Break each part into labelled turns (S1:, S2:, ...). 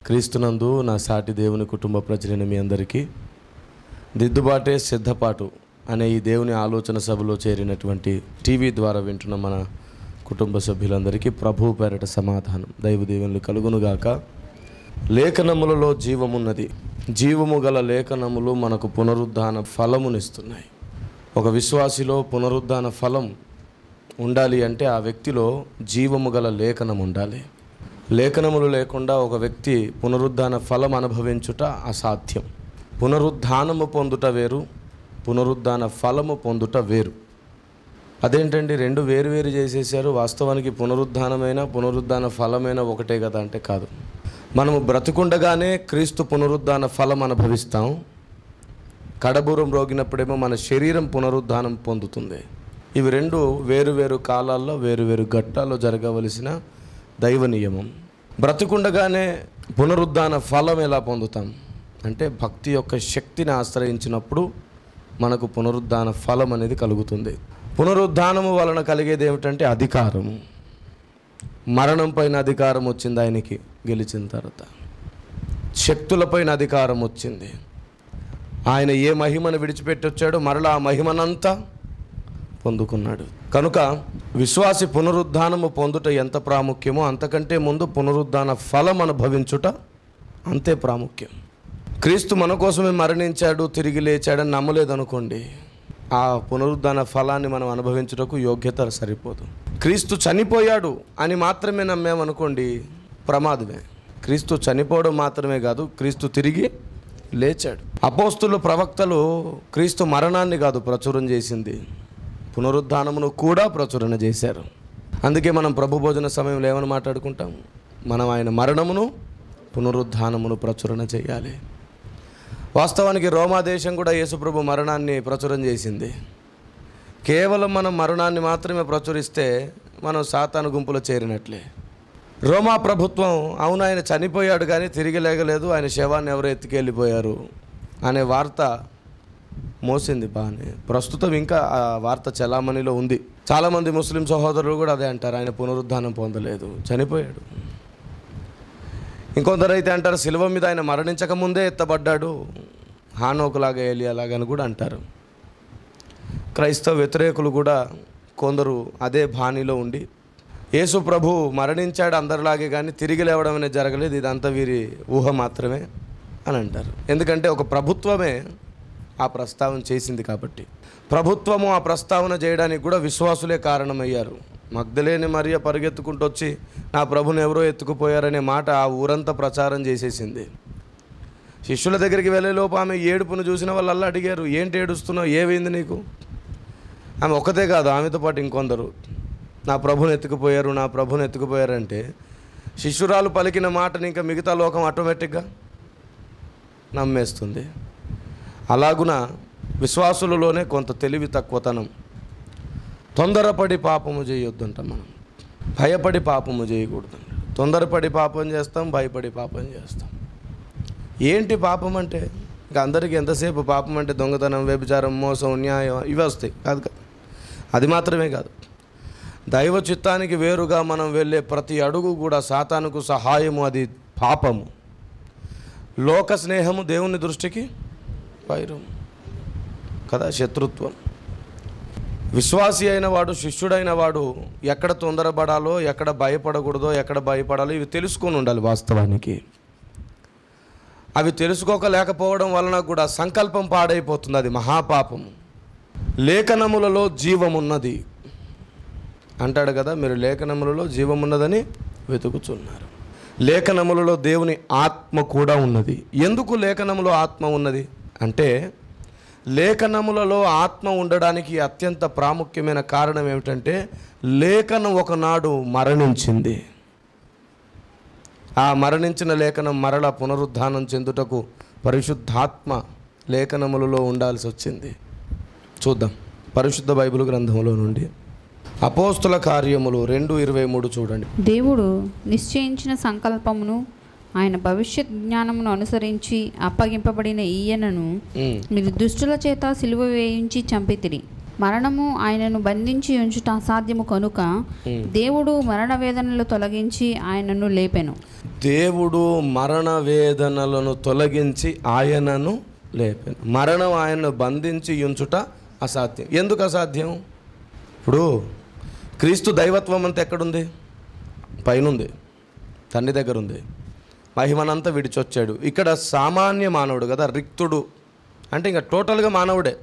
S1: క్రీస్తునందు నా సాటి దేవుని కుటుంబ ప్రజలైన మీ అందరికీ దిద్దుబాటే సిద్ధపాటు అనే ఈ దేవుని ఆలోచన సభలో చేరినటువంటి టీవీ ద్వారా వింటున్న మన కుటుంబ సభ్యులందరికీ ప్రభువు పేరట సమాధానం దైవదేవుని కలుగునుగాక. లేఖనములలో జీవమున్నది, జీవము గల లేఖనములు మనకు పునరుద్ధాన ఫలమునిస్తున్నాయి. ఒక విశ్వాసిలో పునరుద్ధాన ఫలం ఉండాలి అంటే ఆ వ్యక్తిలో జీవము గల లేఖనం ఉండాలి. లేఖనములు లేకుండా ఒక వ్యక్తి పునరుద్ధాన ఫలం అనుభవించుట అసాధ్యం. పునరుద్ధానము పొందుట వేరు, పునరుద్ధాన ఫలము పొందుట వేరు. అదేంటండి రెండు వేరు వేరు చేసేసారు? వాస్తవానికి పునరుద్ధానమైన పునరుద్ధాన ఫలమైన ఒకటే కదా అంటే కాదు. మనము బ్రతుకుండగానే క్రీస్తు పునరుద్ధాన ఫలం అనుభవిస్తాం. కడబూరం రోగినప్పుడేమో మన శరీరం పునరుద్ధానం పొందుతుంది. ఇవి రెండు వేరు వేరు కాలాల్లో వేరు వేరు ఘట్టాల్లో జరగవలసిన దైవ నియమం. బ్రతుకుండగానే పునరుద్ధాన ఫలం ఎలా పొందుతాం అంటే భక్తి యొక్క శక్తిని ఆశ్రయించినప్పుడు మనకు పునరుద్ధాన ఫలం అనేది కలుగుతుంది. పునరుద్ధానము వలన కలిగేది ఏమిటంటే అధికారము. మరణం పైన అధికారం వచ్చింది ఆయనకి గెలిచిన తర్వాత. శక్తులపైన అధికారం వచ్చింది. ఆయన ఏ మహిమను విడిచిపెట్టి వచ్చాడో మరలా ఆ మహిమనంతా పొందుకున్నాడు. కనుక విశ్వాసి పునరుద్ధానము పొందుట ఎంత ప్రాముఖ్యమో అంతకంటే ముందు పునరుద్ధాన ఫలం అనుభవించుట అంతే ప్రాముఖ్యం. క్రీస్తు మన కోసమే మరణించాడు, తిరిగి లేచాడని నమ్మలేదనుకోండి, ఆ పునరుద్ధాన ఫలాన్ని మనం అనుభవించుటకు యోగ్యత సరిపోదు. క్రీస్తు చనిపోయాడు అని మాత్రమే నమ్మామనుకోండి, ప్రమాదమే. క్రీస్తు చనిపోవడం మాత్రమే కాదు, క్రీస్తు తిరిగి లేచాడు. అపోస్తులు ప్రవక్తలు క్రీస్తు మరణాన్ని కాదు ప్రచురం చేసింది, పునరుద్ధానమును కూడా ప్రచురణ చేశారు. అందుకే మనం ప్రభు భోజన సమయంలో ఏమని మాట్లాడుకుంటాం? మనం ఆయన మరణమును పునరుద్ధానమును ప్రచురణ చేయాలి. వాస్తవానికి రోమా దేశం కూడా యేసుప్రభు మరణాన్ని ప్రచురం చేసింది. కేవలం మనం మరణాన్ని మాత్రమే ప్రచురిస్తే మనం సాతాను గుంపులో చేరినట్లే. రోమా ప్రభుత్వం అవును ఆయన చనిపోయాడు కానీ తిరిగి లేగలేదు, ఆయన శవాన్ని ఎవరో ఎత్తుకెళ్ళిపోయారు అనే వార్త మోసింది బాగానే. ప్రస్తుతం ఇంకా ఆ వార్త చలామణిలో ఉంది. చాలామంది ముస్లిం సహోదరులు కూడా అదే అంటారు, ఆయన పునరుద్ధానం పొందలేదు, చనిపోయాడు. ఇంకొందరు అయితే అంటారు శిలువ మీద ఆయన మరణించక ముందే ఎత్తబడ్డాడు, హానోకులాగా ఏలియాలాగా అని కూడా అంటారు. క్రైస్తవ వ్యతిరేకులు కూడా కొందరు అదే బాణీలో ఉండి యేసు ప్రభు మరణించాడు అందరిలాగే కానీ తిరిగి లేవడం అనేది జరగలేదు, ఇదంతా వీరి ఊహ మాత్రమే అని అంటారు. ఎందుకంటే ఒక ప్రభుత్వమే ఆ ప్రస్తావన చేసింది కాబట్టి. ప్రభుత్వము ఆ ప్రస్తావన చేయడానికి కూడా విశ్వాసులే కారణమయ్యారు. మగ్దలేని మరియ పరిగెత్తుకుంటూ వచ్చి నా ప్రభుని ఎవరో ఎత్తుకుపోయారనే మాట ఆ ఊరంతా ప్రచారం చేసేసింది. శిష్యుల దగ్గరికి వెళ్ళేలోపు ఆమె ఏడుపును చూసిన వాళ్ళల్లా అడిగారు, ఏంటి ఏడుస్తున్నావు, ఏమైంది నీకు? ఆమె ఒక్కతే కాదు, ఆమెతో పాటు ఇంకొందరు నా ప్రభుని ఎత్తుకుపోయారు, నా ప్రభుని ఎత్తుకుపోయారంటే శిష్యురాలు పలికిన మాటని ఇంకా మిగతా లోకం ఆటోమేటిక్గా నమ్మేస్తుంది. అలాగున విశ్వాసులలోనే కొంత తెలివి తక్కువతనం. తొందరపడి పాపము చేయొద్దంట. మనం భయపడి పాపము చేయకూడదు. తొందరపడి పాపం చేస్తాం, భయపడి పాపం చేస్తాం. ఏంటి పాపం అంటే? ఇంకా అందరికీ ఎంతసేపు పాపం అంటే దొంగతనం, వ్యభిచారం, మోసం, న్యాయం ఇవి వస్తాయి కాదు. అది మాత్రమే కాదు, దైవ చిత్తానికి వేరుగా మనం వెళ్ళే ప్రతి అడుగు కూడా సాతానుకు సహాయము, అది పాపము. లోక స్నేహము దేవుని దృష్టికి వైరం కదా, శత్రుత్వం. విశ్వాసి అయిన వాడు, శిష్యుడైన వాడు ఎక్కడ తొందరపడాలో, ఎక్కడ భయపడకూడదో, ఎక్కడ భయపడాలో ఇవి తెలుసుకొని ఉండాలి. వాస్తవానికి అవి తెలుసుకోలేకపోవడం వలన కూడా సంకల్పం పాడైపోతుంది, అది మహాపాపం. లేఖనములలో జీవమున్నది అంటాడు కదా, మీరు లేఖనములలో జీవమున్నదని వెతుకుచున్నారు. లేఖనములలో దేవుని ఆత్మ కూడా ఉన్నది. ఎందుకు లేఖనములో ఆత్మ ఉన్నది అంటే, లేఖనములలో ఆత్మ ఉండడానికి అత్యంత ప్రాముఖ్యమైన కారణం ఏమిటంటే, లేఖనం ఒకనాడు మరణించింది. ఆ మరణించిన లేఖనం మరల పునరుద్ధానం చెందుటకు పరిశుద్ధాత్మ లేఖనములలో ఉండాల్సి వచ్చింది. చూద్దాం పరిశుద్ధ బైబిల్ గ్రంథంలో నుండి అపోస్తుల కార్యములు 2:23 చూడండి.
S2: దేవుడు నిశ్చయించిన సంకల్పమును ఆయన భవిష్యత్ జ్ఞానమును అనుసరించి అప్పగింపబడిన ఈయనను మీరు దుష్టుల చేత సిలువ వేయించి చంపితిరి. మరణము ఆయనను బంధించి ఉంచుట అసాధ్యము కనుక దేవుడు మరణ వేదనలు తొలగించి ఆయనను లేపెను.
S1: దేవుడు మరణ వేదనలను తొలగించి ఆయనను లేపెను. మరణం ఆయనను బంధించి ఉంచుట అసాధ్యం. ఎందుకు అసాధ్యం? ఇప్పుడు క్రీస్తు దైవత్వం అంతా ఎక్కడుంది? పైనుంది, తండ్రి దగ్గర ఉంది. మహిమనంతా విడిచొచ్చాడు. ఇక్కడ సామాన్య మానవుడు కదా, రిక్తుడు అంటే ఇంకా టోటల్గా మానవుడే.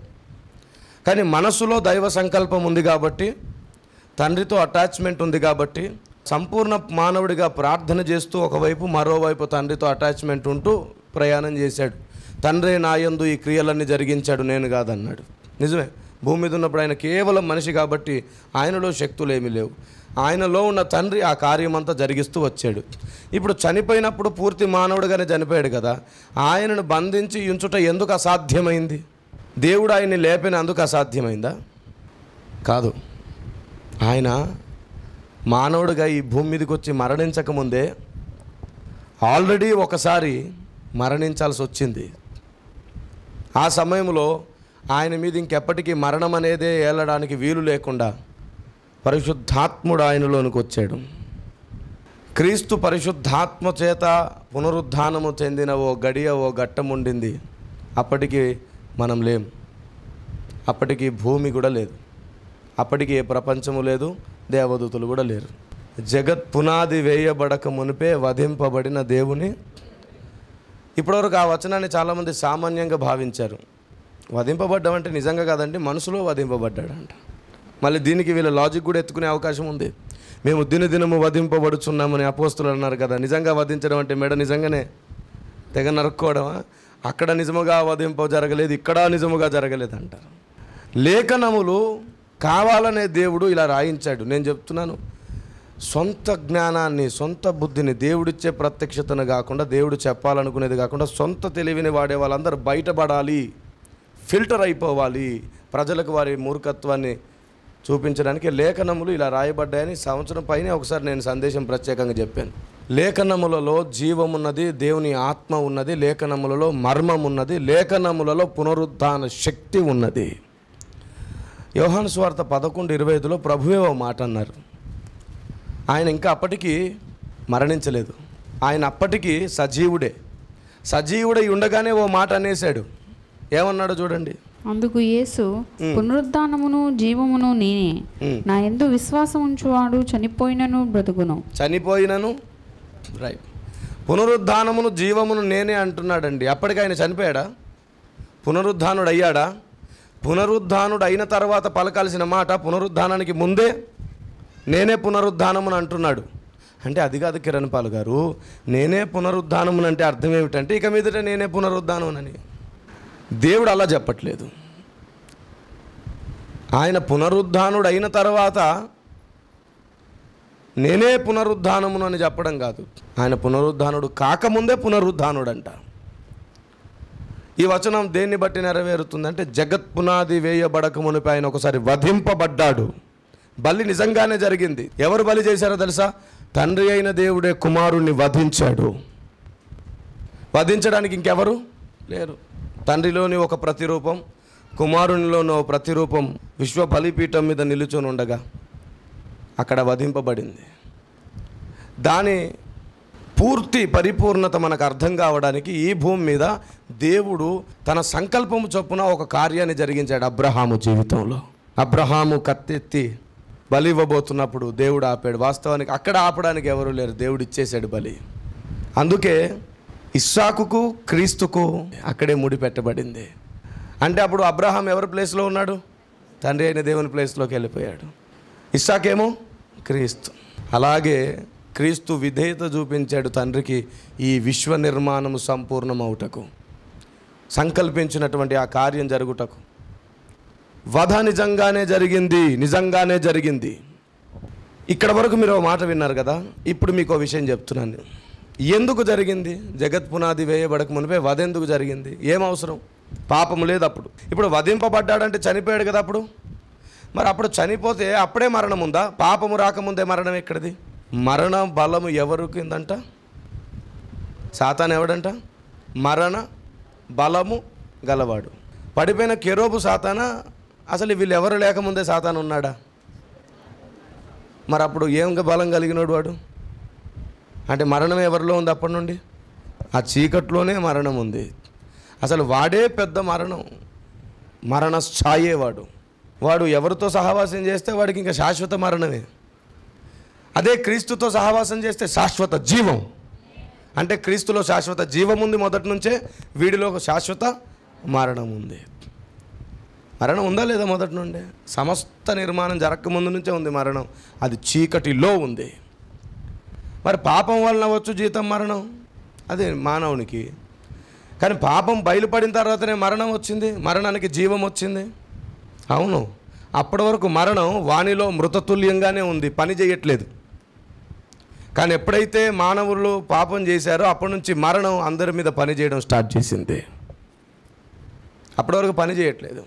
S1: కానీ మనసులో దైవ సంకల్పం ఉంది కాబట్టి, తండ్రితో అటాచ్మెంట్ ఉంది కాబట్టి, సంపూర్ణ మానవుడిగా ప్రార్థన చేస్తూ ఒకవైపు మరోవైపు తండ్రితో అటాచ్మెంట్ ఉంటూ ప్రయాణం చేశాడు. తండ్రి నాయందు ఈ క్రియలన్నీ జరిగించాడు, నేను కాదన్నాడు. నిజమే, భూమి మీద ఉన్నప్పుడు ఆయన కేవలం మనిషి కాబట్టి ఆయనలో శక్తులు ఏమీ లేవు. ఆయనలో ఉన్న తండ్రి ఆ కార్యమంతా జరిగిస్తూ వచ్చాడు. ఇప్పుడు చనిపోయినప్పుడు పూర్తి మానవుడిగానే చనిపోయాడు కదా, ఆయనను బంధించి ఉంచుట ఎందుకు అసాధ్యమైంది? దేవుడు ఆయన్ని లేపినందుకు అసాధ్యమైందా? కాదు. ఆయన మానవుడిగా ఈ భూమి మీదకి వచ్చి మరణించకముందే ఆల్రెడీ ఒకసారి మరణించాల్సి వచ్చింది. ఆ సమయంలో ఆయన మీద ఇంకెప్పటికీ మరణం అనేదే ఏలడానికి వీలు లేకుండా పరిశుద్ధాత్ముడు ఆయనలోనికి వచ్చాడు. క్రీస్తు పరిశుద్ధాత్మ చేత పునరుద్ధానము చెందిన ఓ గడియ, ఓ ఘట్టం ఉండింది. అప్పటికి మనం లేం. అప్పటికి భూమి కూడా లేదు. అప్పటికి ఏ ప్రపంచము లేదు, దేవదూతలు కూడా లేరు. జగత్ పునాది వేయబడక మునిపే వధింపబడిన దేవుని. ఇప్పటివరకు ఆ వచనాన్ని చాలామంది సామాన్యంగా భావించారు. వధింపబడ్డామంటే నిజంగా కాదండి, మనసులో వధింపబడ్డాడంట. మళ్ళీ దీనికి వీళ్ళ లాజిక్ కూడా ఎత్తుకునే అవకాశం ఉంది. మేము దినదినము వధింపబడుచున్నామని అపోస్తులు అన్నారు కదా. నిజంగా వధించడం అంటే మెడ నిజంగానే తెగ నరుక్కోవడమా? అక్కడ నిజముగా వధింప జరగలేదు, ఇక్కడ నిజముగా జరగలేదు అంటారు. లేఖనములు కావాలనే దేవుడు ఇలా రాయించాడు. నేను చెప్తున్నాను, సొంత జ్ఞానాన్ని, సొంత బుద్ధిని, దేవుడిచ్చే ప్రత్యక్షతను కాకుండా, దేవుడు చెప్పాలనుకునేది కాకుండా, సొంత తెలివిని వాడే వాళ్ళందరూ బయటపడాలి, ఫిల్టర్ అయిపోవాలి, ప్రజలకు వారి మూర్ఖత్వాన్ని చూపించడానికి లేఖనములు ఇలా రాయబడ్డాయని సంవత్సరం పైన ఒకసారి నేను సందేశం ప్రత్యేకంగా చెప్పాను. లేఖనములలో జీవమున్నది, దేవుని ఆత్మ ఉన్నది, లేఖనములలో మర్మం ఉన్నది, లేఖనములలో పునరుద్ధాన శక్తి ఉన్నది. యోహాను సువార్త 11:25లో ప్రభువే ఓ మాట అన్నారు. ఆయన ఇంకా అప్పటికి మరణించలేదు. ఆయన అప్పటికి సజీవుడై ఉండగానే ఓ మాట అనేశాడు. ఏమన్నాడో చూడండి.
S2: అందుకు యేసు, పునరుద్ధానమును జీవమును నేనే, నా యందు విశ్వాసం ఉంచువాడు చనిపోయినను బ్రతుకును.
S1: రైట్. పునరుద్ధానమును జీవమును నేనే అంటున్నాడండి. అప్పటికి ఆయన చనిపోయాడా? పునరుద్ధానుడు అయ్యాడా? పునరుద్ధానుడు అయిన తర్వాత పలకాల్సిన మాట పునరుద్ధానానికి ముందే నేనే పునరుద్ధానమును అంటున్నాడు. అంటే అది కాదు కిరణ్ పాల్ గారు, నేనే పునరుద్ధానమును అంటే అర్థం ఏమిటంటే ఇక మీదట నేనే పునరుద్ధానమునని. దేవుడు అలా చెప్పట్లేదు. ఆయన పునరుద్ధానుడు అయిన తర్వాత నేనే పునరుద్ధానమును అని చెప్పడం కాదు. ఆయన పునరుద్ధానుడు కాకముందే పునరుద్ధానుడు అంట. ఈ వచనం దేన్ని బట్టి నెరవేరుతుందంటే, జగత్ పునాది వేయబడక మునిపై ఆయన ఒకసారి వధింపబడ్డాడు. బలి నిజంగానే జరిగింది. ఎవరు బలి చేశారో తెలుసా? తండ్రి అయిన దేవుడే కుమారుణ్ణి వధించాడు. వధించడానికి ఇంకెవరు లేరు. తండ్రిలోని ఒక ప్రతిరూపం, కుమారునిలోని ఒక ప్రతిరూపం విశ్వ బలిపీఠం మీద నిలుచొని ఉండగా అక్కడ వధింపబడింది. దాని పూర్తి పరిపూర్ణత మనకు అర్థం కావడానికి ఈ భూమి మీద దేవుడు తన సంకల్పము చొప్పున ఒక కార్యాన్ని జరిగించాడు అబ్రహాము జీవితంలో. అబ్రహాము కత్తెత్తి బలి ఇవ్వబోతున్నప్పుడు దేవుడు ఆపాడు. వాస్తవానికి అక్కడ ఆపడానికి ఎవరు లేరు, దేవుడు ఇచ్చేశాడు బలి. అందుకే ఇస్సాకుకు క్రీస్తుకు అక్కడే ముడి పెట్టబడింది. అంటే అప్పుడు అబ్రహాం ఎవరి ప్లేస్లో ఉన్నాడు? తండ్రి అయిన దేవుని ప్లేస్లోకి వెళ్ళిపోయాడు. ఇస్సాకేమో క్రీస్తు. అలాగే క్రీస్తు విధేయత చూపించాడు తండ్రికి ఈ విశ్వ నిర్మాణము సంపూర్ణమవుటకు, సంకల్పించినటువంటి ఆ కార్యం జరుగుటకు. వధ నిజంగానే జరిగింది. ఇక్కడ వరకు మీరు ఒక మాట విన్నారు కదా. ఇప్పుడు మీకు ఒక విషయం చెప్తున్నాను. ఎందుకు జరిగింది? జగత్ పునాది వేయబడక మునిపే వధ ఎందుకు జరిగింది? ఏం అవసరం? పాపం లేదు అప్పుడు. ఇప్పుడు వధింపబడ్డాడంటే చనిపోయాడు కదా అప్పుడు. మరి అప్పుడు చనిపోతే అప్పుడే మరణం ఉందా? పాపము రాకముందే మరణం ఎక్కడిది? మరణ బలము ఎవరికి ఉందంట? సాతాను ఎవడంట? మరణ బలము గలవాడు. పడిపోయిన కెరూబు సాతానా? అసలు వీళ్ళు ఎవరు లేకముందే సాతాను ఉన్నాడా? మరి అప్పుడు ఏం బలం కలిగినోడు వాడు? అంటే మరణం ఎవరిలో ఉంది అప్పటి నుండి? ఆ చీకట్లోనే మరణం ఉంది. అసలు వాడే పెద్ద మరణ ఛాయేవాడు. వాడు ఎవరితో సహవాసం చేస్తే వాడికి ఇంకా శాశ్వత మరణమే. అదే క్రీస్తుతో సహవాసం చేస్తే శాశ్వత జీవం. అంటే క్రీస్తులో శాశ్వత జీవం ఉంది మొదటి నుంచే, వీడిలో శాశ్వత మరణం ఉంది. మరణం ఉందా లేదా మొదటి నుండే? సమస్త నిర్మాణం జరగక ముందు నుంచే ఉంది మరణం. అది చీకటిలో ఉంది. మరి పాపం వలన వచ్చు జీతం మరణం, అదే మానవునికి. కానీ పాపం బయలుపడిన తర్వాతనే మరణం వచ్చింది, మరణానికి జీవం వచ్చింది. అవును, అప్పటి వరకు మరణం వానిలో మృతతుల్యంగానే ఉంది, పని చేయట్లేదు. కానీ ఎప్పుడైతే మానవులు పాపం చేశారో అప్పటి నుంచి మరణం అందరి మీద పని చేయడం స్టార్ట్ చేసింది. అప్పటి వరకు పని చేయట్లేదు.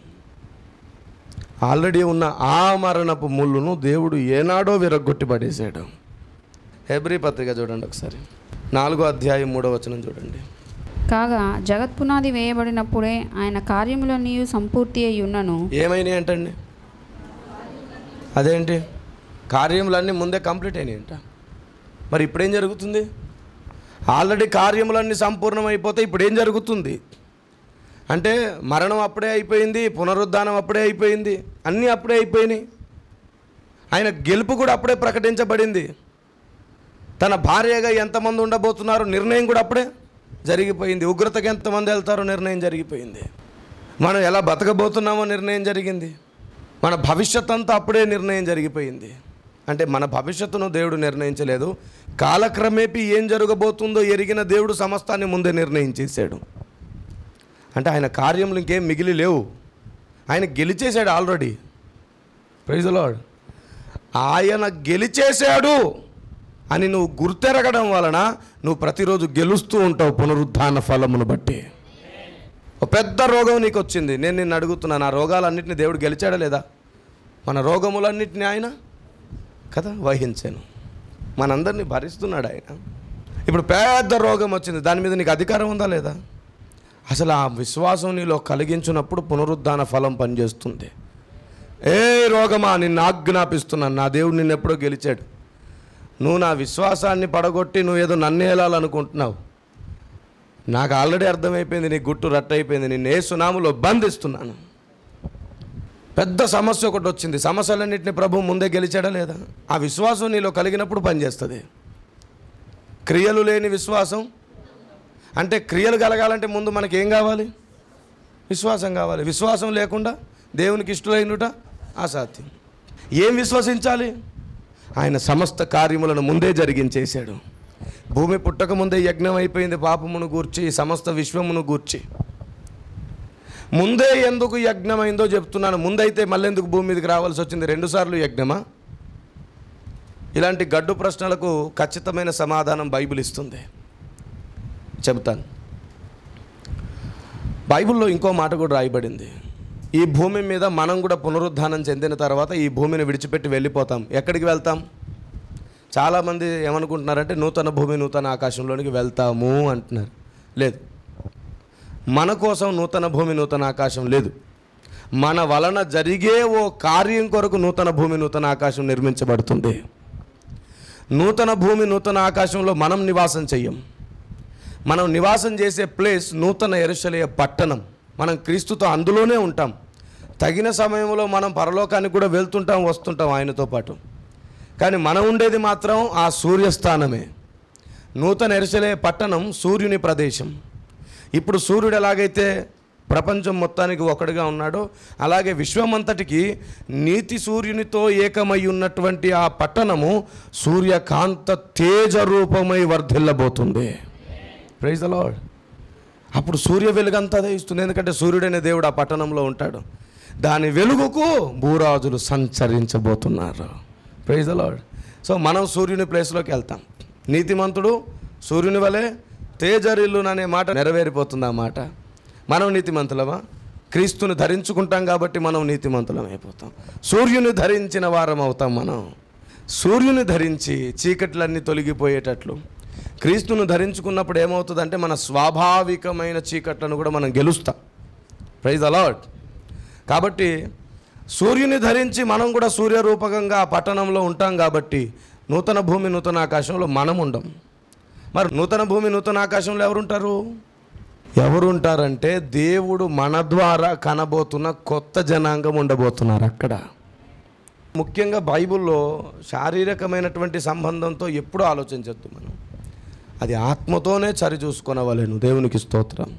S1: ఆల్రెడీ ఉన్న ఆ మరణపు ముళ్ళును దేవుడు ఏనాడో విరగ్గొట్టి పడేశాడు. హెబ్రీ పత్రిక చూడండి ఒకసారి, 4వ అధ్యాయం 3వ వచనం చూడండి.
S2: కాగా జగత్పునాది వేయబడినప్పుడే ఆయన కార్యములన్నీ సంపూర్తి అయి ఉన్నను.
S1: ఏమైనాయి అంటండి? అదేంటి? కార్యములన్నీ ముందే కంప్లీట్ అయినాయంట. మరి ఇప్పుడేం జరుగుతుంది? ఆల్రెడీ కార్యములన్నీ సంపూర్ణమైపోతే ఇప్పుడు ఏం జరుగుతుంది అంటే మరణం అప్పుడే అయిపోయింది, పునరుద్ధానం అప్పుడే అయిపోయింది, అన్నీ అప్పుడే అయిపోయినాయి. ఆయన గెలుపు కూడా అప్పుడే ప్రకటించబడింది. తన భార్యగా ఎంతమంది ఉండబోతున్నారో నిర్ణయం కూడా అప్పుడే జరిగిపోయింది. ఉగ్రతకి ఎంతమంది వెళ్తారో నిర్ణయం జరిగిపోయింది. మనం ఎలా బతకబోతున్నామో నిర్ణయం జరిగింది. మన భవిష్యత్ అంతా అప్పుడే నిర్ణయం జరిగిపోయింది. అంటే మన భవిష్యత్తును దేవుడు నిర్ణయించలేదు, కాలక్రమేపీ ఏం జరగబోతుందో ఎరిగిన దేవుడు సమస్తాన్ని ముందే నిర్ణయించేశాడు. అంటే ఆయన కార్యములు ఇంకేం మిగిలి లేవు, ఆయన గెలిచేశాడు ఆల్రెడీ. Praise the lord. ఆయన గెలిచేశాడు అని నువ్వు గుర్తెరగడం వలన నువ్వు ప్రతిరోజు గెలుస్తూ ఉంటావు పునరుద్ధాన ఫలమును బట్టి. ఒక పెద్ద రోగం నీకు వచ్చింది, నేను నిన్ను అడుగుతున్నాను, ఆ రోగాలన్నింటినీ దేవుడు గెలిచాడా లేదా? మన రోగములన్నింటినీ ఆయన కదా వహించాను, మనందరినీ భరిస్తున్నాడు ఆయన. ఇప్పుడు పెద్ద రోగం వచ్చింది, దాని మీద నీకు అధికారం ఉందా లేదా? అసలు ఆ విశ్వాసం నీలో కలిగించినప్పుడు పునరుద్ధాన ఫలం పనిచేస్తుంది. ఏ రోగమా, నిన్ను ఆజ్ఞాపిస్తున్నాను, నా దేవుడు నిన్ను ఎప్పుడో గెలిచాడు. నువ్వు నా విశ్వాసాన్ని పడగొట్టి నువ్వు ఏదో నన్నేలాలనుకుంటున్నావు. నాకు ఆల్రెడీ అర్థమైపోయింది, నీ గుట్టు రట్టయిపోయింది. నిన్ను యేసు నామములో బంధిస్తున్నాను. పెద్ద సమస్య ఒకటి వచ్చింది, సమస్యలన్నింటినీ ప్రభువు ముందే గెలిచాడా లేదా? ఆ విశ్వాసం నీలో కలిగినప్పుడు పనిచేస్తుంది. క్రియలు లేని విశ్వాసం అంటే, క్రియలు కలగాలంటే ముందు మనకి ఏం కావాలి? విశ్వాసం కావాలి. విశ్వాసం లేకుండా దేవునికి ఇష్టమైనట అసాధ్యం. ఏం విశ్వసించాలి? ఆయన సమస్త కార్యములను ముందే జరిగించేశాడు. భూమి పుట్టక ముందే యజ్ఞం అయిపోయింది, పాపమును గూర్చి, సమస్త విశ్వమును గూర్చి. ముందే ఎందుకు యజ్ఞమైందో చెప్తున్నాను. ముందైతే మళ్ళీ ఎందుకు భూమి మీదకి రావాల్సి వచ్చింది? 2 సార్లు యజ్ఞమా? ఇలాంటి గడ్డు ప్రశ్నలకు ఖచ్చితమైన సమాధానం బైబిల్ ఇస్తుంది, చెబుతాను. బైబిల్లో ఇంకో మాట కూడా రాయబడింది. ఈ భూమి మీద మనం కూడా పునరుద్ధానం చెందిన తర్వాత ఈ భూమిని విడిచిపెట్టి వెళ్ళిపోతాం. ఎక్కడికి వెళ్తాం? చాలామంది ఏమనుకుంటున్నారంటే నూతన భూమి నూతన ఆకాశంలోనికి వెళ్తాము అంటున్నారు. లేదు, మన కోసం నూతన భూమి నూతన ఆకాశం లేదు. మన వలన జరిగే ఓ కార్యం కొరకు నూతన భూమి నూతన ఆకాశం నిర్మించబడుతుంది. నూతన భూమి నూతన ఆకాశంలో మనం నివాసం చెయ్యం. మనం నివాసం చేసే ప్లేస్ నూతన యెరూషలేము పట్టణం. మనం క్రీస్తుతో అందులోనే ఉంటాం. తగిన సమయంలో మనం పరలోకానికి కూడా వెళ్తుంటాం, వస్తుంటాం ఆయనతో పాటు. కానీ మనం ఉండేది మాత్రం ఆ సూర్యస్థానమే. నూతన యెరూషలేము పట్టణం సూర్యుని ప్రదేశం. ఇప్పుడు సూర్యుడు ఎలాగైతే ప్రపంచం మొత్తానికి ఒకటిగా ఉన్నాడో అలాగే విశ్వమంతటికి నీతి సూర్యునితో ఏకమై ఉన్నటువంటి ఆ పట్టణము సూర్యకాంత తేజ రూపమై వర్ధిల్లబోతుంది. Praise the lord. అప్పుడు సూర్య వెలుగంతా ఇస్తుంది, ఎందుకంటే సూర్యుడైన దేవుడు ఆ పట్టణంలో ఉంటాడు. దాని వెలుగుకు భూరాజులు సంచరించబోతున్నారు. Praise the lord. సో మనం సూర్యుని ప్లేస్లోకి వెళ్తాం. నీతిమంతుడు సూర్యుని వలె తేజరిల్లుననే మాట నెరవేరిపోతుంది. ఆ మాట మనం నీతిమంతులమా? క్రీస్తుని ధరించుకుంటాం కాబట్టి మనం నీతిమంతులం అయిపోతాం. సూర్యుని ధరించిన వారం అవుతాం. మనం సూర్యుని ధరించి చీకట్లన్నీ తొలగిపోయేటట్లు క్రీస్తును ధరించుకున్నప్పుడు ఏమవుతుందంటే మన స్వాభావికమైన చీకట్లను కూడా మనం గెలుస్తాం. Praise the lord. కాబట్టి సూర్యుని ధరించి మనం కూడా సూర్యరూపకంగా ఆ పట్టణంలో ఉంటాం కాబట్టి నూతన భూమి నూతన ఆకాశంలో మనం ఉండం. మరి నూతన భూమి నూతన ఆకాశంలో ఎవరుంటారంటే దేవుడు మన ద్వారా కనబోతున్న కొత్త జనాంగం ఉండబోతున్నారు అక్కడ. ముఖ్యంగా బైబిల్లో శారీరకమైనటువంటి సంబంధంతో ఎప్పుడూ ఆలోచించద్దు. మనం అది ఆత్మతోనే సరిచూసుకొనవలెను. దేవునికి స్తోత్రం.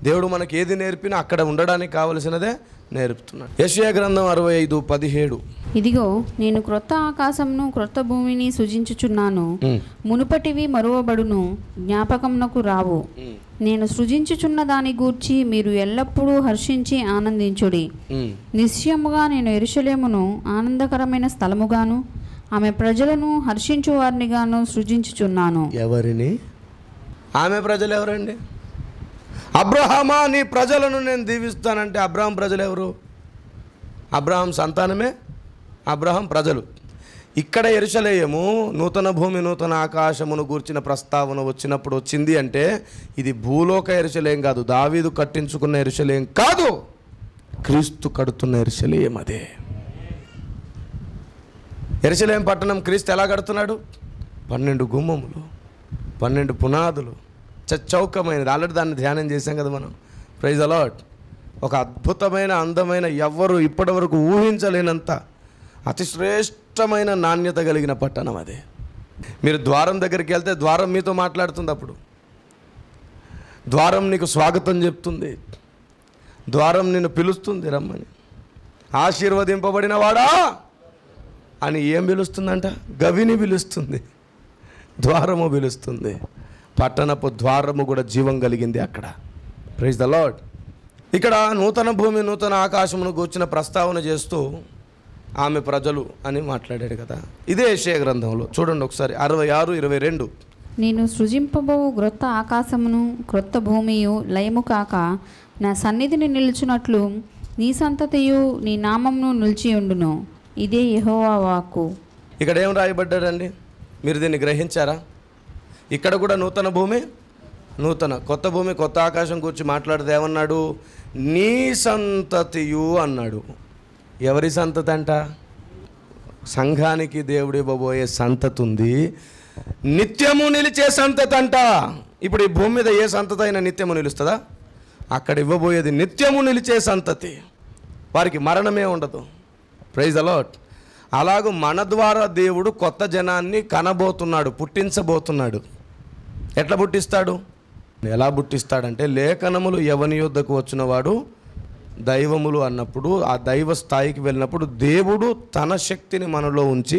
S1: దేవుడు మనకి ఏది నేర్పినా అక్కడ ఉండడానికి కావలసినదే నేర్పుతున్నాడు. యెషయా గ్రంథం 65:17.
S2: ఇదిగో నేను క్రొత్త ఆకాశమును క్రొత్త భూమిని సృజించుచున్నాను, మునుపటివి మరువబడును, జ్ఞాపకమునకు రావు. నేను సృజించుచున్న దాని గూర్చి మీరు ఎల్లప్పుడూ హర్షించి ఆనందించుడి. నిశ్చయముగా నేను యెరూషలేమును ఆనందకరమైన స్థలముగాను ఆమె ప్రజలను హర్షించు వారినిగాను సృజించుచున్నాను.
S1: ఎవరిని? ఆమె ప్రజలు ఎవరండి? అబ్రహామా, నీ ప్రజలను నేను దీవిస్తానంటే అబ్రహాం ప్రజలు ఎవరు? అబ్రహాం సంతానమే అబ్రహాం ప్రజలు. ఇక్కడ యెరూషలేము నూతన భూమి నూతన ఆకాశమును గూర్చిన ప్రస్తావన వచ్చినప్పుడు వచ్చింది అంటే ఇది భూలోక యెరూషలేం కాదు, దావీదు కట్టించుకున్న యెరూషలేం కాదు, క్రీస్తు కడుతున్న యెరూషలేం. అదే యెరూషలేం పట్టణం క్రీస్తు ఎలా కడుతున్నాడు? 12 గుమ్మములు, 12 పునాదులు, చౌకమైనది. ఆల్రెడీ దాన్ని ధ్యానం చేశాం కదా మనం. Praise the lord. ఒక అద్భుతమైన అందమైన ఎవ్వరు ఇప్పటివరకు ఊహించలేనంత అతి శ్రేష్టమైన నాణ్యత కలిగిన పట్టణం అదే. మీరు ద్వారం దగ్గరికి వెళ్తే ద్వారం మీతో మాట్లాడుతుంది. అప్పుడు ద్వారం నీకు స్వాగతం చెప్తుంది, ద్వారం నిన్ను పిలుస్తుంది రమ్మని. ఆశీర్వదింపబడిన వాడా అని ఏం పిలుస్తుందంట? గవిని పిలుస్తుంది, ద్వారము పిలుస్తుంది. పట్టణపు ద్వారము కూడా జీవం కలిగింది అక్కడ. Praise the lord. ఇక్కడ నూతన భూమి నూతన ఆకాశమును గూర్చిన ప్రస్తావన చేస్తూ ఆమె ప్రజలు అని మాట్లాడాడు కదా. ఇదే యెషయా గ్రంథంలో చూడండి ఒకసారి 66:22.
S2: నేను సృజింపబోవు క్రొత్త ఆకాశమును క్రొత్త భూమియు లయము కాక నా సన్నిధిని నిలుచున్నట్లు నీ సంతతియు నీ నామమును నిలిచి ఉండును. ఇదే యెహోవా వాక్కు.
S1: ఇక్కడ ఏం రాయబడ్డాడండి? మీరు దీన్ని గ్రహించారా? ఇక్కడ కూడా నూతన భూమి కొత్త భూమి కొత్త ఆకాశం గురించి మాట్లాడితే ఏమన్నాడు? నీ సంతతియు అన్నాడు. ఎవరి సంతతి అంట? సంఘానికి దేవుడు ఇవ్వబోయే సంతతి ఉంది, నిత్యము నిలిచే సంతతి అంట. ఇప్పుడు ఈ భూమి మీద ఏ సంతతి అయినా నిత్యము నిలుస్తుందా? అక్కడ ఇవ్వబోయేది నిత్యము నిలిచే సంతతి, వారికి మరణమే ఉండదు. Praise the lord. అలాగూ మన ద్వారా దేవుడు కొత్త జనాన్ని కనబోతున్నాడు, పుట్టించబోతున్నాడు. ఎట్లా పుట్టిస్తాడు? ఎలా పుట్టిస్తాడంటే లేఖనములు ఎవని యొద్దకు వచ్చినవాడు దైవములు అన్నప్పుడు ఆ దైవ స్థాయికి వెళ్ళినప్పుడు దేవుడు తన శక్తిని మనలో ఉంచి,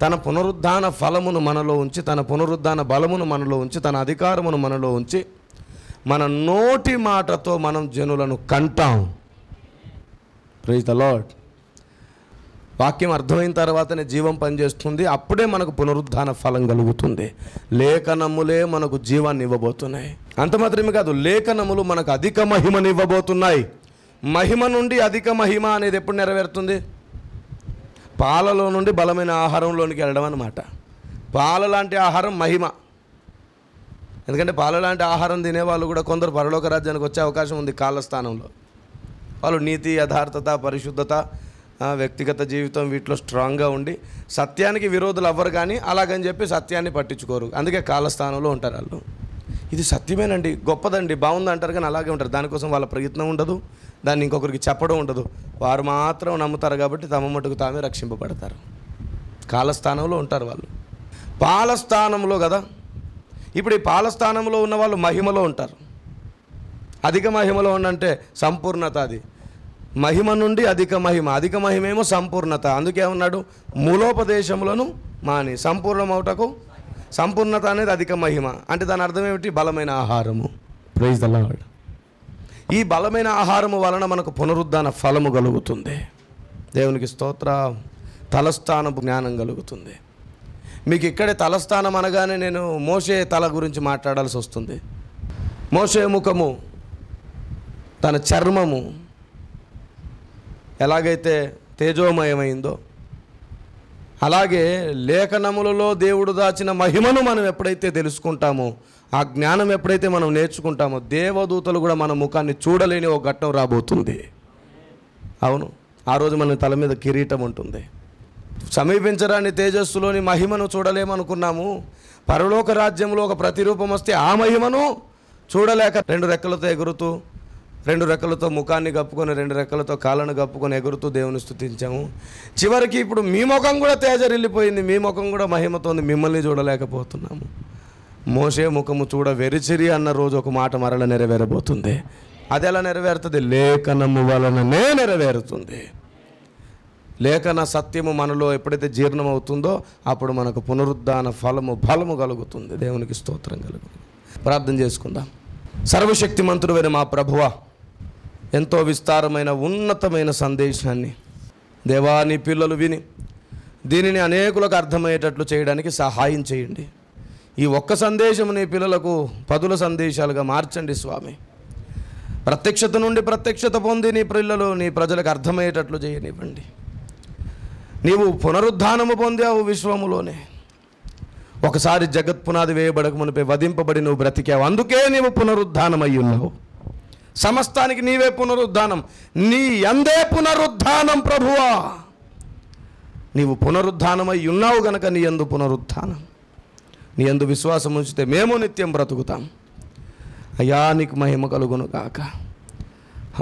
S1: తన పునరుద్ధాన ఫలమును మనలో ఉంచి, తన పునరుద్ధాన బలమును మనలో ఉంచి, తన అధికారమును మనలో ఉంచి మన నోటి మాటతో మనం జనులను కంటాం. Praise the lord. వాక్యం అర్థమైన తర్వాతనే జీవం పనిచేస్తుంది. అప్పుడే మనకు పునరుద్ధాన ఫలం కలుగుతుంది. లేఖనములే మనకు జీవాన్ని ఇవ్వబోతున్నాయి. అంత మాత్రమే కాదు, లేఖనములు మనకు అధిక మహిమను ఇవ్వబోతున్నాయి. మహిమ నుండి అధిక మహిమ అనేది ఎప్పుడు నెరవేరుతుంది? పాలలో నుండి బలమైన ఆహారంలోనికి వెళ్ళడం అన్నమాట. పాల లాంటి ఆహారం మహిమ. ఎందుకంటే పాల లాంటి ఆహారం తినేవాళ్ళు కూడా కొందరు పరలోక రాజ్యానికి వచ్చే అవకాశం ఉంది. కాళ్ళ స్థానంలో వాళ్ళు నీతి, యథార్థత, పరిశుద్ధత, వ్యక్తిగత జీవితం వీటిలో స్ట్రాంగ్గా ఉండి సత్యానికి విరోధులు అవ్వరు, కానీ అలాగని చెప్పి సత్యాన్ని పట్టించుకోరు. అందుకే కాలస్థానంలో ఉంటారు వాళ్ళు. ఇది సత్యమేనండి, గొప్పదండి, బాగుంది అంటారు, కానీ అలాగే ఉంటారు. దానికోసం వాళ్ళ ప్రయత్నం ఉండదు, దాన్ని ఇంకొకరికి చెప్పడం ఉండదు. వారు మాత్రం నమ్ముతారు కాబట్టి తమ మటుకు తామే రక్షింపబడతారు. కాలస్థానంలో ఉంటారు వాళ్ళు. పాలస్థానంలో కదా. ఇప్పుడు ఈ పాలస్థానంలో ఉన్న వాళ్ళు మహిమలో ఉంటారు. అధిక మహిమలో ఉండంటే సంపూర్ణత. అది మహిమ నుండి అధిక మహిమ, అధిక మహిమేమో సంపూర్ణత. అందుకే ఉన్నాడు మూలోపదేశములను మాని సంపూర్ణమవుటకు. సంపూర్ణత అనేది అధిక మహిమ అంటే దాని అర్థం ఏమిటి? బలమైన ఆహారము. Praise the lord. ఈ బలమైన ఆహారము వలన మనకు పునరుద్ధాన ఫలము కలుగుతుంది. దేవునికి స్తోత్రం. తలస్థానపు జ్ఞానం కలుగుతుంది. మీకు ఇక్కడే తలస్థానం అనగానే నేను మోషే తల గురించి మాట్లాడాల్సి వస్తుంది. మోషే ముఖము, తన చర్మము ఎలాగైతే తేజోమయమైందో అలాగే లేఖనములలో దేవుడు దాచిన మహిమను మనం ఎప్పుడైతే తెలుసుకుంటామో, ఆ జ్ఞానం ఎప్పుడైతే మనం నేర్చుకుంటామో, దేవదూతలు కూడా మన ముఖాన్ని చూడలేని ఒక ఘట్టం రాబోతుంది. అవును, ఆ రోజు మన తల మీద కిరీటం ఉంటుంది. సమీపించరాని తేజస్సులోని మహిమను చూడలేమనుకున్నాము. పరలోక రాజ్యంలో ఒక ప్రతిరూపం వస్తే ఆ మహిమను చూడలేక 2 రెక్కలతో ఎగురుతూ, 2 రెక్కలతో ముఖాన్ని కప్పుకొని, 2 రెక్కలతో కాళ్ళను కప్పుకొని ఎగురుతూ దేవుని స్తుతించాము. చివరికి ఇప్పుడు మీ ముఖం కూడా తేజరిల్లిపోయింది, మీ ముఖం కూడా మహిమతో ఉంది, మిమ్మల్ని చూడలేకపోతున్నాము. మోషే ముఖము చూడ వెరిచిరి అన్న రోజు ఒక మాట మరల నెరవేరబోతుంది. అది ఎలా నెరవేరుతుంది? లేఖనము వలననే నెరవేరుతుంది. లేఖన సత్యము మనలో ఎప్పుడైతే జీర్ణమవుతుందో అప్పుడు మనకు పునరుద్ధాన బలము కలుగుతుంది. దేవునికి స్తోత్రం కలుగుతుంది. ప్రార్థన చేసుకుందాం. సర్వశక్తిమంతుడైన మా ప్రభువా, ఎంతో విస్తారమైన ఉన్నతమైన సందేశాన్ని దేవా నీ పిల్లలు విని దీనిని అనేకులకు అర్థమయ్యేటట్లు చేయడానికి సహాయం చేయండి. ఈ ఒక్క సందేశం నీ పిల్లలకు 10 సందేశాలుగా మార్చండి స్వామి. ప్రత్యక్షత నుండి ప్రత్యక్షత పొంది నీ పిల్లలు, నీ ప్రజలకు అర్థమయ్యేటట్లు చేయనివ్వండి. నీవు పునరుద్ధానము పొందావు విశ్వములోనే. ఒకసారి జగత్ పునాది వేయబడక మునిపే వధింపబడి నువ్వు బ్రతికావు. అందుకే నీవు పునరుద్ధానమై ఉన్నావు. సమస్తానికి నీవే పునరుద్ధానం. నీ యందే పునరుద్ధానం ప్రభువా. నీవు పునరుద్ధానమై ఉన్నావు గనక నీ యందు పునరుద్ధానం. నీ యందు విశ్వాసం ఉంచితే మేము నిత్యం బ్రతుకుతాం. అయ్యా నీకు మహిమ కలుగును గాక.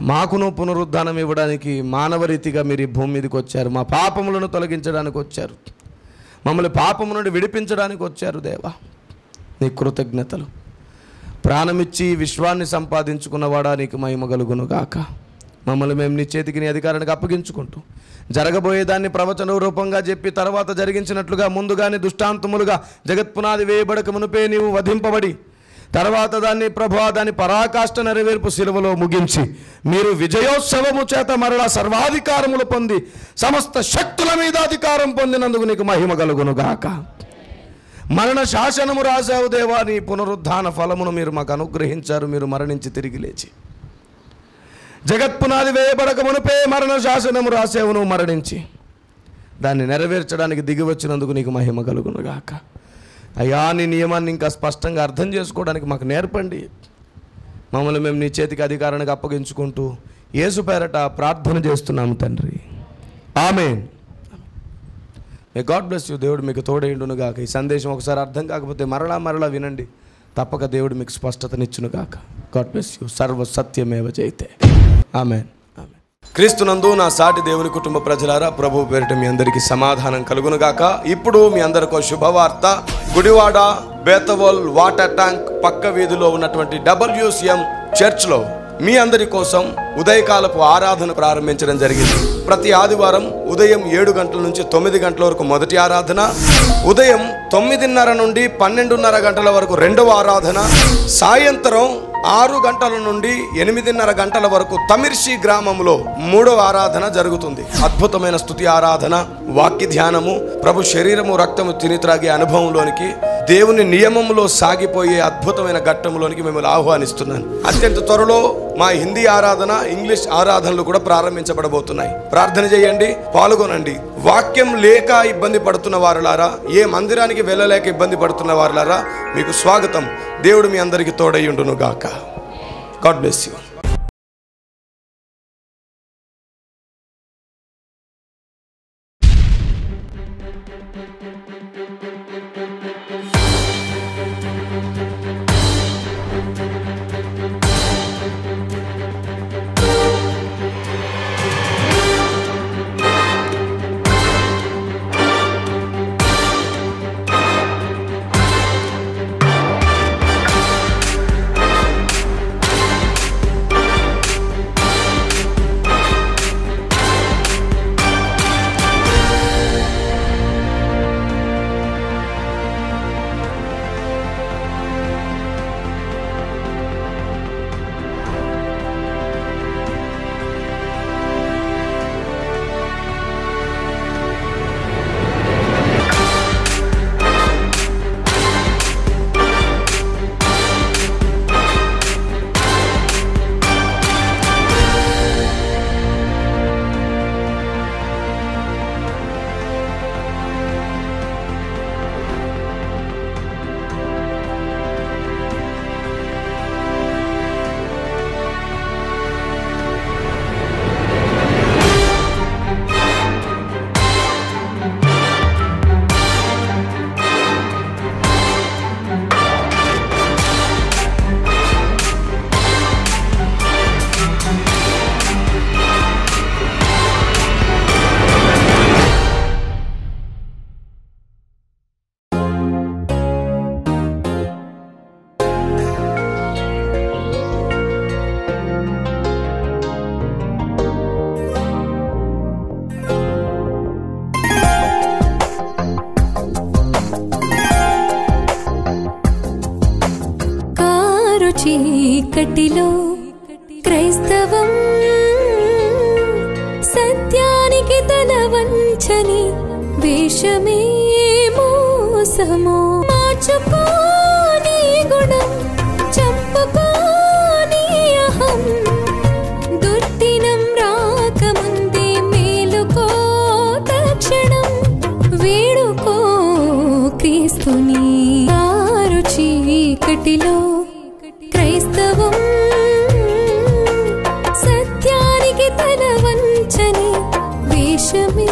S1: మాకును పునరుద్ధానం ఇవ్వడానికి మానవ రీతిగా మీరు ఈ భూమి మీదకి వచ్చారు. మా పాపములను తొలగించడానికి వచ్చారు. మమ్మల్ని పాపము నుండి విడిపించడానికి వచ్చారు దేవా. నీ కృతజ్ఞతలు. ప్రాణమిచ్చి విశ్వాన్ని సంపాదించుకున్నవాడా నీకు మహిమ కలుగును గాక. మమ్మల్ని మేము నీ చేతికి నీ అధికారానికి అప్పగించుకుంటూ జరగబోయేదాన్ని ప్రవచన రూపంగా చెప్పి తర్వాత జరిగించినట్లుగా ముందుగానే దృష్టాంతములుగా జగత్పునాది వేయబడక మునిపే నీవు వధింపబడి తర్వాత దాన్ని ప్రభువా దాని పరాకాష్ఠ నెరవేర్పు శిలువలో ముగించి మీరు విజయోత్సవము చేత మరలా సర్వాధికారములు పొంది సమస్త శక్తుల మీద అధికారం పొందినందుకు నీకు మహిమ కలుగును గాక. మరణ శాసనము రాశావు దేవా. నీ పునరుద్ధాన ఫలమును మీరు మాకు అనుగ్రహించారు. మీరు మరణించి తిరిగి లేచి జగత్పునాది వేయబడక మునిపే మరణ శాసనము రాసావు. నువ్వు మరణించి దాన్ని నెరవేర్చడానికి దిగి వచ్చినందుకు నీకు మహిమ కలుగును గాక. అయ్యా నీ నియమాన్ని ఇంకా స్పష్టంగా అర్థం చేసుకోవడానికి మాకు నేర్పండి. మమ్మల్ని మేము నీ చేతికి అధికారానికి అప్పగించుకుంటూ యేసు పేరట ప్రార్థన చేస్తున్నాము తండ్రి. Amen. May God bless you. దేవుడు మీకు తోడేయుండును గాక. ఈ సందేశం ఒకసారి అర్థం కాకపోతే మరలా వినండి. తప్పక దేవుడు మీకు స్పష్టతనిచ్చును గాక. God bless you. సర్వ సత్యమేవ జయతే. ఆమేన్. క్రీస్తునందు నా సాటి దేవుని కుటుంబ ప్రజలారా, ప్రభు పేరిట మీ అందరికీ సమాధానం కలుగును గాక. ఇప్పుడు మీ అందరికీ శుభవార్త. గుడివాడ బేతవోల్ వాటర్ ట్యాంక్ పక్క వీధిలో ఉన్నటువంటి WCM చర్చ్లో మీ అందరి కోసం ఉదయకాలపు ఆరాధన ప్రారంభించడం జరిగింది. ప్రతి ఆదివారం ఉదయం 7 గంటల నుంచి 9 గంటల వరకు మొదటి ఆరాధన, ఉదయం 9:30 నుండి 12:30 గంటల వరకు రెండవ ఆరాధన, సాయంత్రం 6 గంటల నుండి 8:30 గంటల వరకు తమిర్షి గ్రామంలో మూడవ ఆరాధన జరుగుతుంది. అద్భుతమైన స్తుతి ఆరాధన, వాక్య ధ్యానము, ప్రభు శరీరము రక్తము తిని త్రాగే అనుభవంలోనికి, దేవుని నియమంలో సాగిపోయే అద్భుతమైన ఘట్టంలోనికి మిమ్మల్ని ఆహ్వానిస్తున్నాను. అత్యంత త్వరలో మా హిందీ ఆరాధన, ఇంగ్లీష్ ఆరాధనలు కూడా ప్రారంభించబడబోతున్నాయి. ప్రార్థన చేయండి, పాల్గొనండి. వాక్యం లేక ఇబ్బంది పడుతున్న వారులారా, ఏ మందిరానికి వెళ్ళలేక ఇబ్బంది పడుతున్న వారులారా, మీకు స్వాగతం. దేవుడు మీ అందరికీ తోడయ్యుండును గాక. God bless you.
S3: చీకటిలో క్రైస్తవం సత్యానికి తల వంచని వేషమే మోసము. మార్చుకోని గుణం చంపుకోని అహం దుర్దినం రాకముందే మేలుకో తక్షణం వేడుకో క్రీస్తుని. ఆరు చీకటిలో క్రైస్తవం సత్యానికి తల వంచని వేషమే